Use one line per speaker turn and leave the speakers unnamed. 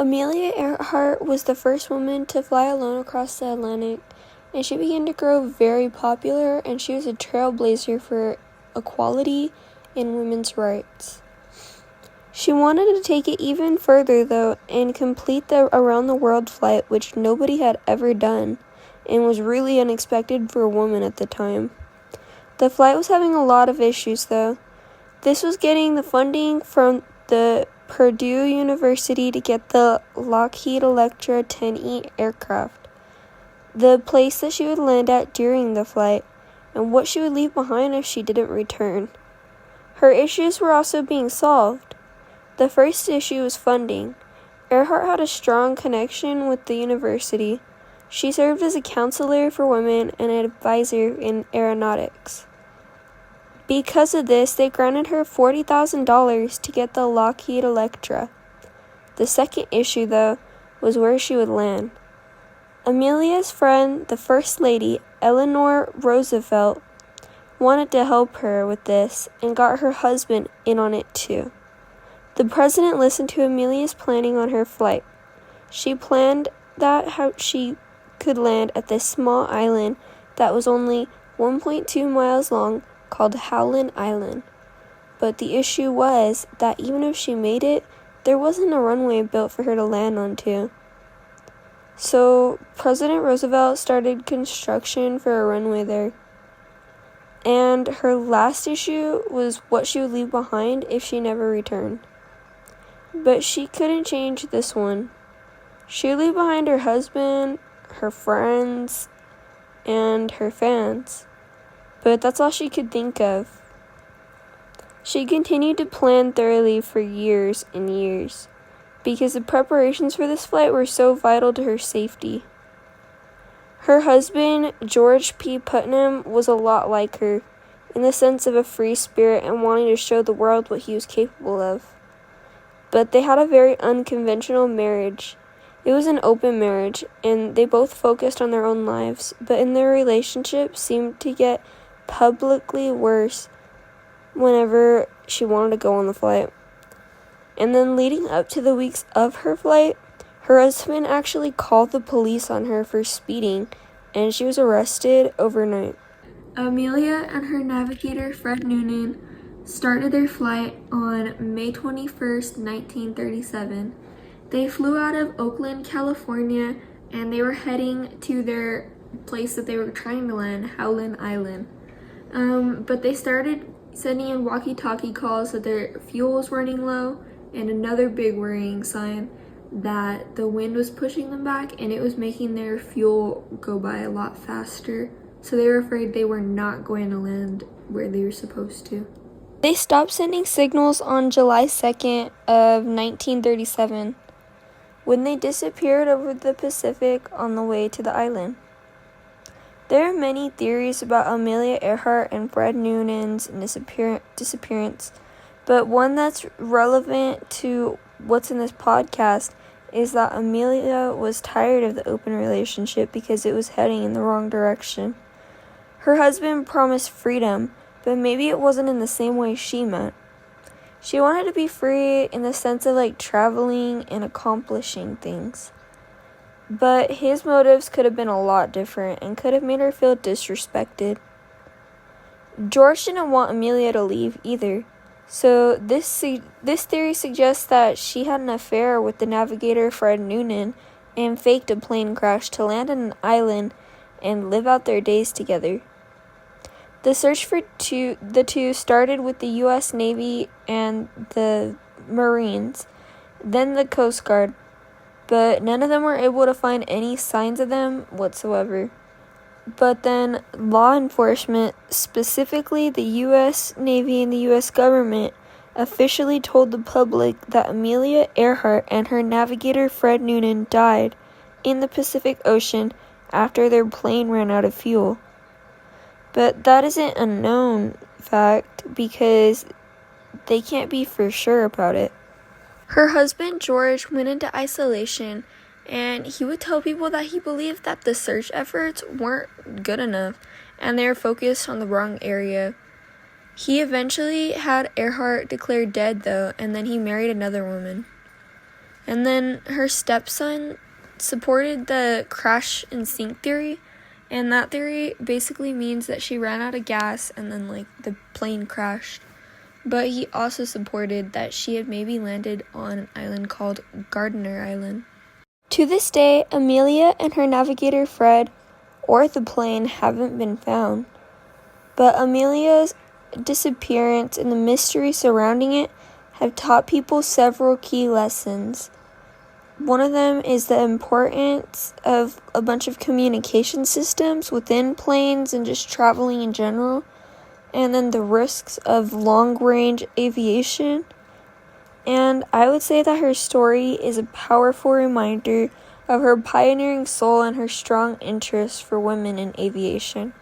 Amelia Earhart was the first woman to fly alone across the Atlantic, and she began to grow very popular, and she was a trailblazer for equality and women's rights. She wanted to take it even further, though, and complete the around-the-world flight, which nobody had ever done, and was really unexpected for a woman at the time. The flight was having a lot of issues, though. This was getting the funding from the Purdue University to get the Lockheed Electra 10E aircraft, the place that she would land at during the flight, and what she would leave behind if she didn't return. Her issues were also being solved. The first issue was funding. Earhart had a strong connection with the university. She served as a counselor for women and an advisor in aeronautics. Because of this, they granted her $40,000 to get the Lockheed Electra. The second issue, though, was where she would land. Amelia's friend, the First Lady, Eleanor Roosevelt, wanted to help her with this and got her husband in on it too. The president listened to Amelia's planning on her flight. She planned that how she could land at this small island that was only 1.2 miles long, called Howland Island. But the issue was that even if she made it, there wasn't a runway built for her to land onto. So President Roosevelt started construction for a runway there. And her last issue was what she would leave behind if she never returned. But she couldn't change this one. She would leave behind her husband, her friends, and her fans. But that's all she could think of. She continued to plan thoroughly for years and years, because the preparations for this flight were so vital to her safety. Her husband, George P. Putnam, was a lot like her, in the sense of a free spirit and wanting to show the world what he was capable of. But they had a very unconventional marriage. It was an open marriage, and they both focused on their own lives, but in their relationship seemed to get publicly worse whenever she wanted to go on the flight. And then leading up to the weeks of her flight, her husband actually called the police on her for speeding, and she was arrested overnight. Amelia and her navigator, Fred Noonan, started their flight on May 21st, 1937. They flew out of Oakland, California, and they were heading to their place that they were trying to land, Howland Island. But they started sending in walkie-talkie calls that their fuel was running low, and another big worrying sign that the wind was pushing them back and it was making their fuel go by a lot faster. So they were afraid they were not going to land where they were supposed to. They stopped sending signals on July 2nd of 1937 when they disappeared over the Pacific on the way to the island. There are many theories about Amelia Earhart and Fred Noonan's disappearance, but one that's relevant to what's in this podcast is that Amelia was tired of the open relationship because it was heading in the wrong direction. Her husband promised freedom, but maybe it wasn't in the same way she meant. She wanted to be free in the sense of like traveling and accomplishing things. But his motives could have been a lot different and could have made her feel disrespected. George didn't want Amelia to leave either. So this theory suggests that she had an affair with the navigator Fred Noonan and faked a plane crash to land on an island and live out their days together. The search for the two started with the U.S. Navy and the Marines, then the Coast Guard, but none of them were able to find any signs of them whatsoever. But then law enforcement, specifically the U.S. Navy and the U.S. government, officially told the public that Amelia Earhart and her navigator Fred Noonan died in the Pacific Ocean after their plane ran out of fuel. But that isn't a known fact because they can't be for sure about it. Her husband George went into isolation, and he would tell people that he believed that the search efforts weren't good enough and they were focused on the wrong area. He eventually had Earhart declared dead though, and then he married another woman. And then her stepson supported the crash and sink theory, and that theory basically means that she ran out of gas and then the plane crashed. But he also supported that she had maybe landed on an island called Gardner Island. To this day, Amelia and her navigator Fred, or the plane, haven't been found. But Amelia's disappearance and the mystery surrounding it have taught people several key lessons. One of them is the importance of a bunch of communication systems within planes and just traveling in general, and then the risks of long-range aviation. And I would say that her story is a powerful reminder of her pioneering soul and her strong interest for women in aviation.